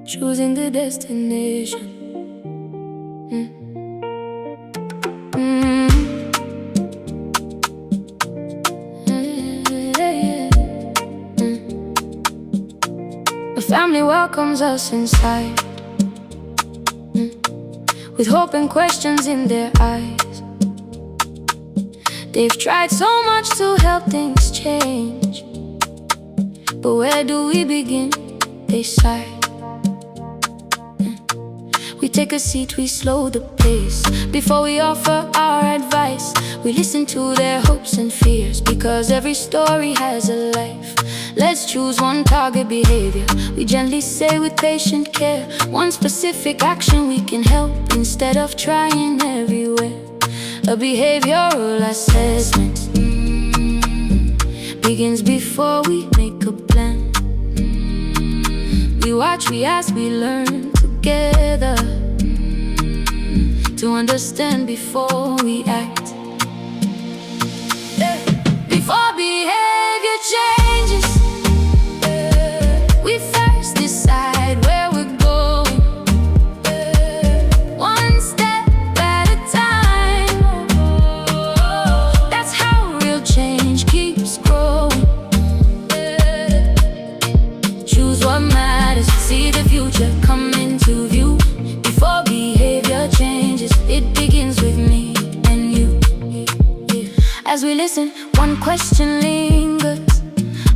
Choosing the destination. The family welcomes us inside, with hope and questions in their eyes. They've tried so much to help things change, but where do we begin? They sigh. We take a seat, we slow the pace. Before we offer our advice, we listen to their hopes and fears, because every story has a life. Let's choose one target behavior, we gently say with patient care. One specific action we can help, instead of trying everywhere. A behavioral assessment begins before we make a plan. We watch, we ask, we learn together, to understand before we act. Before behavior changes, we first decide where we're going, one step at a time. That's how real change keeps growing. Choose what matters, see the future come into view. Before behavior changes, it begins with me and you. As we listen, one question lingers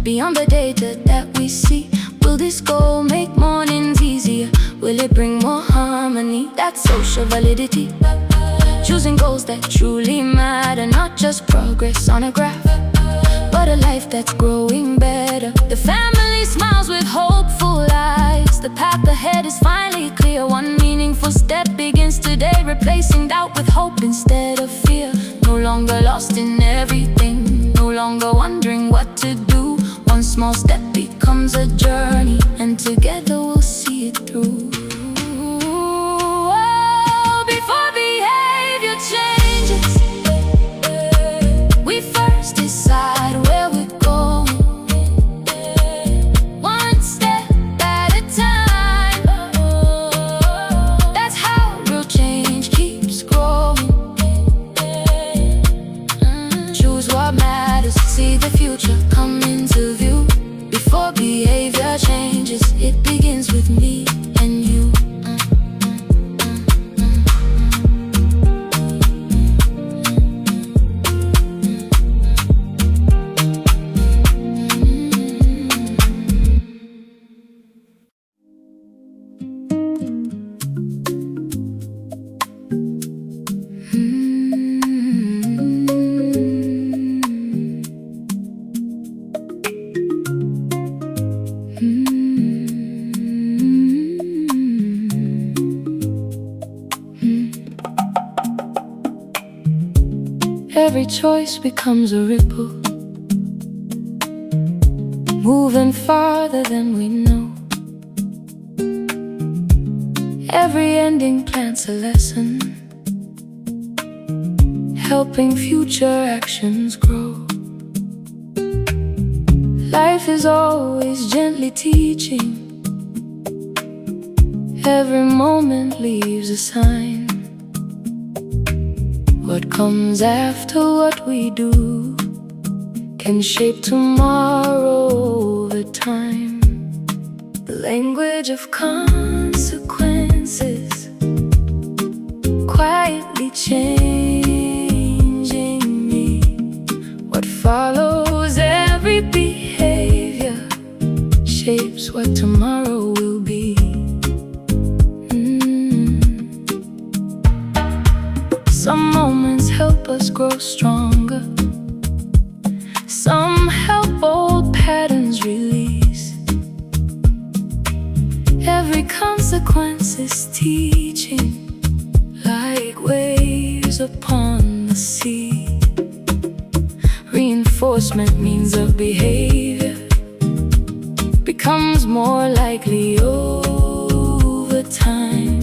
beyond the data that we see. Will this goal make mornings easier? Will it bring more harmony? That's social validity. Choosing goals that truly matter, not just progress on a graph, but a life that's growing better. The family smiles with hopeful eyes. The path ahead is finally clear. One meaningful step begins today, replacing doubt with hope instead of fear. No longer lost in everything, no longer wondering what to do. One small step becomes a journey, and together we'll see it through. Oh, before behavior changes, we first decide where we're going, one step at a time. That's how real change keeps growing. Choose what matters, see the future come into view. Before behavior changes, it begins with me and you. Every choice becomes a ripple, moving farther than we know. Every ending plants a lesson, helping future actions grow. Life is always gently teaching, every moment leaves a sign. What comes after what we do can shape tomorrow over time. The language of consequences quietly changing me. What follows every behavior shapes what tomorrow will be. Some moments help us grow stronger, some help old patterns release. Every consequence is teaching, like waves upon the sea. Reinforcement means of behavior becomes more likely over time.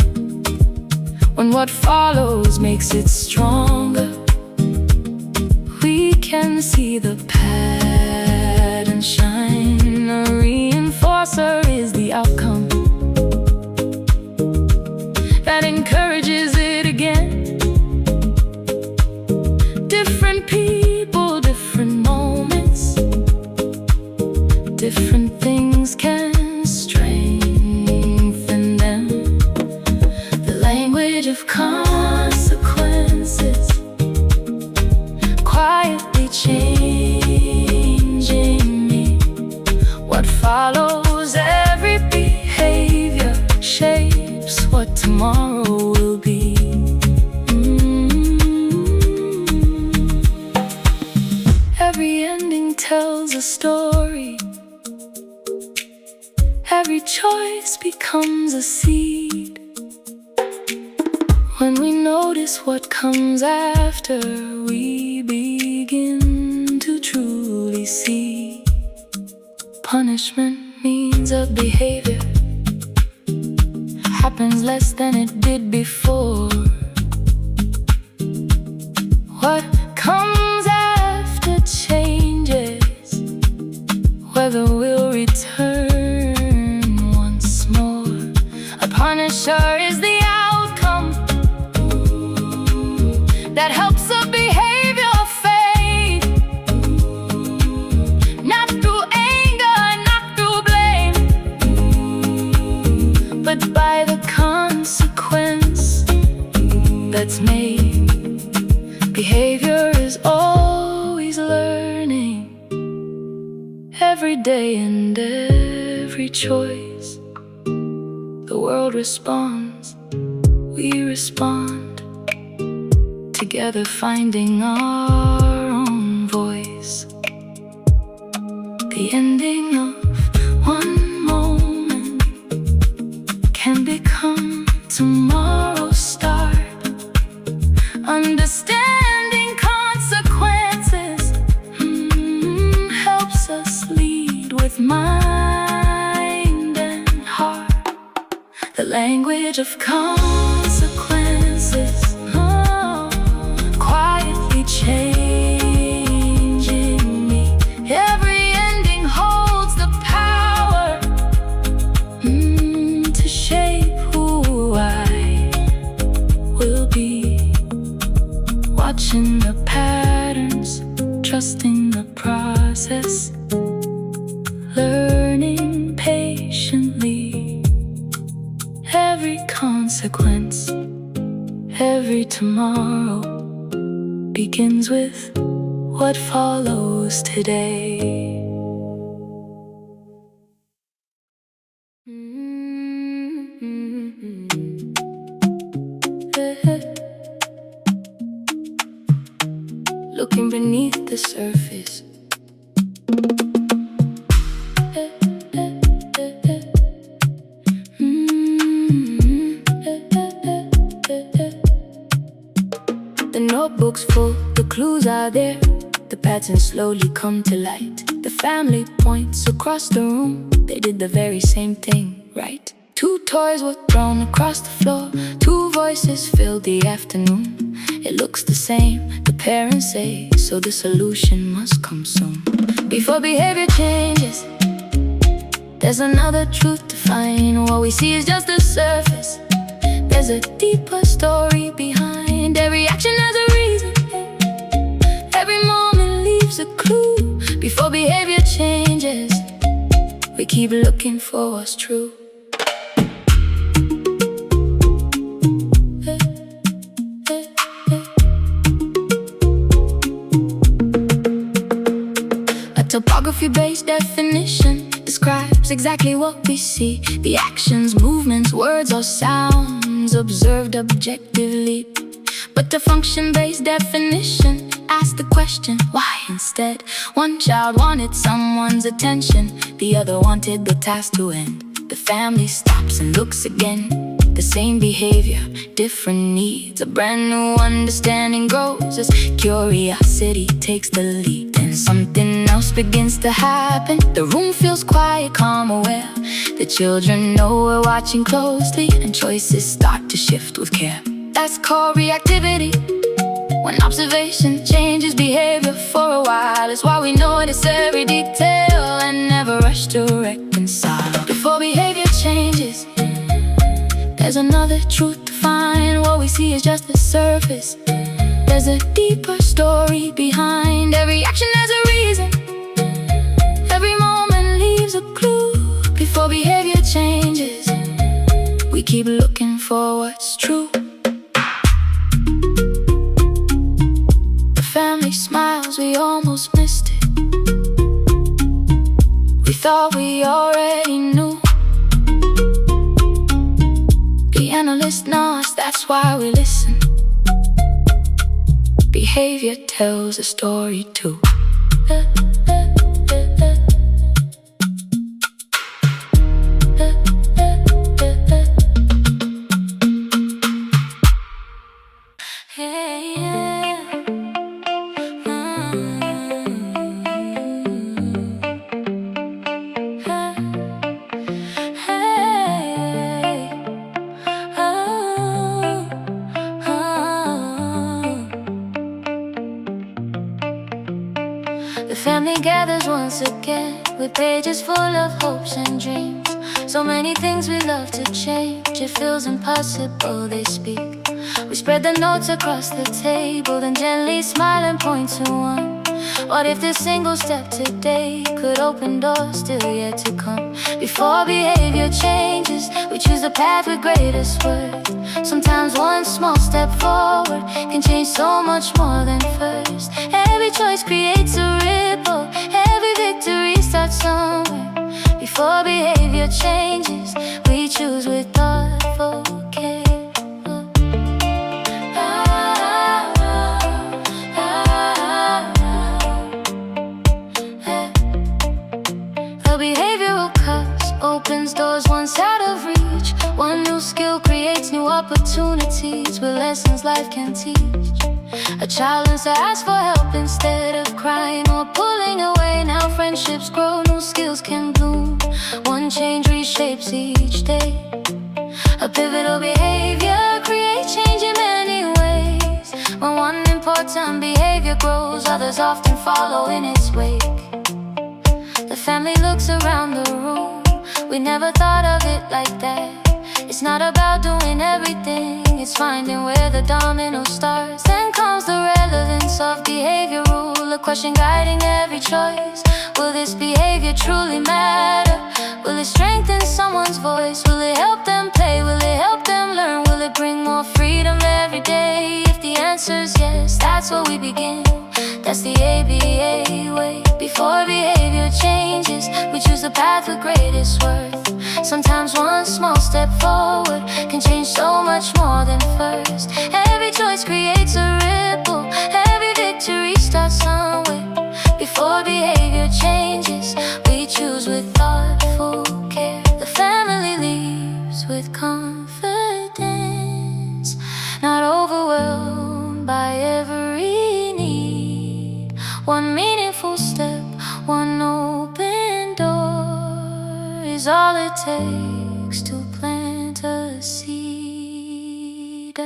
When what follows makes it stronger, we can see the pattern shine. closer is the outcome that encourages it again. Different people, different moments, different things can strengthen them. The language of consequences quietly changing me. What follows every behavior shapes what tomorrow will be. Every ending tells a story. Every choice becomes a seed. When we notice what comes after, we begin to truly see. Punishment means a behavior happens less than it did before. What comes after changes, whether we'll return once more. A punisher is the outcome that helps a behavior fade, not through anger, not through blame, but by the consequence that's made. Behavior is always learning, every day and every choice. The world responds, we respond, together finding our own voice. The ending of one moment can become tomorrow's start. Understanding consequences helps us lead with mind and heart. The language of consequences quietly changing me. Every ending holds the power to shape who I will be. Watching the patterns, trusting the process, learning patiently. Every consequence, every tomorrow begins with what follows today. Looking beneath the surface, the notebook's full, the clues are there, the patterns slowly come to light. The family points across the room, they did the very same thing, right? Two toys were thrown across the floor, two voices filled the afternoon. It looks the same, the parents say, so the solution must come soon. Before behavior changes, there's another truth to find. What we see is just the surface. There's a deeper story behind. Every action has a reason, every moment leaves a clue. Before behavior changes, we keep looking for what's true. Topography-based definition describes exactly what we see. The actions, movements, words or sounds observed objectively. But the function-based definition asks the question, why instead? One child wanted someone's attention, the other wanted the task to end. The family stops and looks again. The same behavior, different needs. A brand new understanding grows as curiosity takes the lead. Then something else begins to happen. The room feels quiet, calm, aware. The children know we're watching closely, and choices start to shift with care. That's called reactivity. When observation changes behavior for a while, it's why we notice every detail and never rush to reconcile. There's another truth to find. What we see is just the surface. There's a deeper story behind every action. There's a reason. Every moment leaves a clue. Before behavior changes, we keep looking for what's true. The family smiles, we almost missed it. We thought we already knew. The analyst nods, that's why we listen. Behavior tells a story too. The family gathers once again with pages full of hopes and dreams. So many things we love to change. It feels impossible, they speak. We spread the notes across the table, then gently smile and point to one. What if this single step today could open doors still yet to come? Before behavior changes, we choose the path with greatest worth. Sometimes one small step forward can change so much more than first. Every choice creates a ripple. Every victory starts somewhere. Before behavior changes, we choose with thoughtful care. The behavioral cusp opens doors once out of reach. One new skill creates new opportunities with lessons life can teach. A child learns to ask for help instead of crying or pulling away. Now friendships grow, new skills can bloom. One change reshapes each day. A pivotal behavior creates change in many ways. When one important behavior grows, others often follow in its wake. The family looks around the room. We never thought of it like that. It's not about doing everything, it's finding where the domino starts. Then comes the relevance of behavior rule, a question guiding every choice. Will this behavior truly matter? Will it strengthen someone's voice? Will it help them play? Will it help them learn? Will it bring more freedom every day? If the answer's yes, that's where we begin. That's the ABA way. Before behavior changes, we choose the path with greatest worth. Sometimes one small step forward can change so much more than first. Every choice creates a ripple. Every victory starts somewhere. Before behavior changes, we choose with thoughtful care. The family leaves with confidence, not overwhelmed by every need. One meaningful step, one open door is all it takes to plant a seed.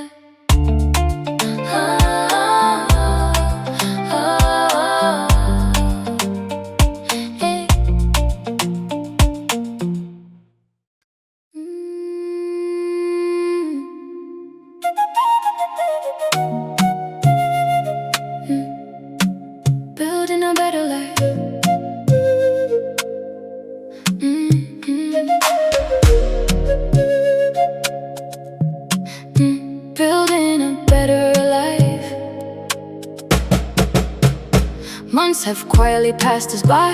Building a better life. Building a better life. Months have quietly passed us by.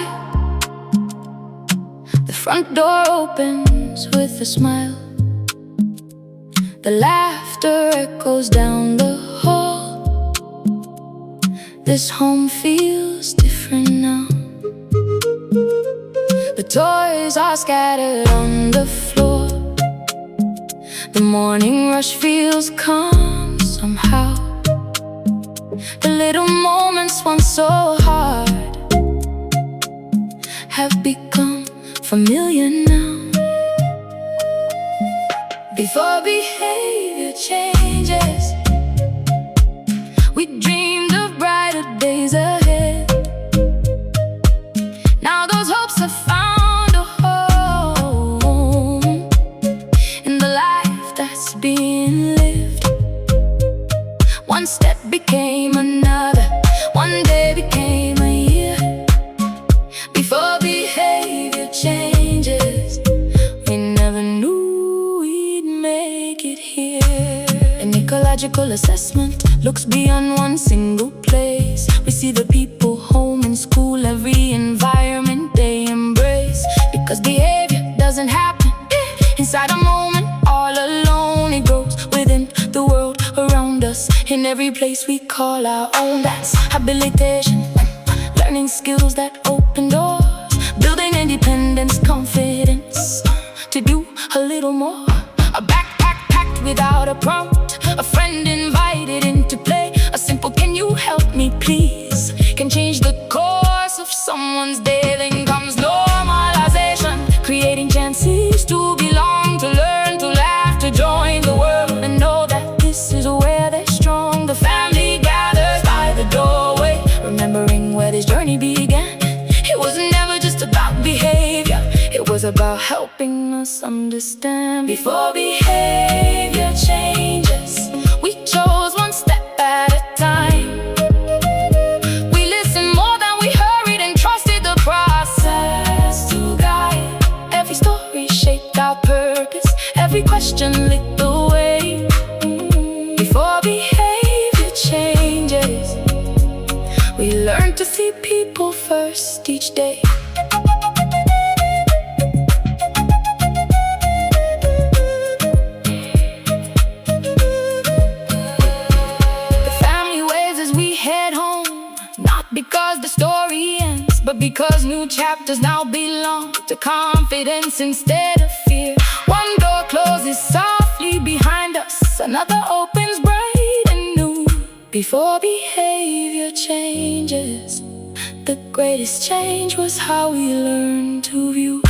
The front door opens with a smile. The laughter echoes down the hall. This home feels different now. The toys are scattered on the floor. The morning rush feels calm somehow. The little moments once so hard have become familiar now. Before behavior changes, we dreamed of brighter days ahead. Now those hopes have found a home in the life that's psychological assessment looks beyond one single place. We see the people, home and school, every environment they embrace. Because behavior doesn't happen inside a moment all alone. It grows within the world around us, in every place we call our own. That's habilitation, learning skills that open doors, building independence, confidence to do a little more. A backpack packed without a prompt, a friend invited into play. A simple "can you help me please" can change the course of someone's day. Then comes normalization, creating chances to belong, to learn, to laugh, to join the world, and know that this is where they're strong. The family gathers by the doorway, remembering where this journey began. It was never just about behavior, it was about helping us understand. Before behavior changes, we chose one step at a time. We listened more than we hurried and trusted the process to guide. Every story shaped our purpose, every question lit the way. Before behavior changes, we learn to see people first each day. The family waves as we head home, not because the story ends, but because new chapters now belong to confidence instead of fear. One door closes softly behind us, another opens bright and new. Before behavior changes, the greatest change was how we learned to view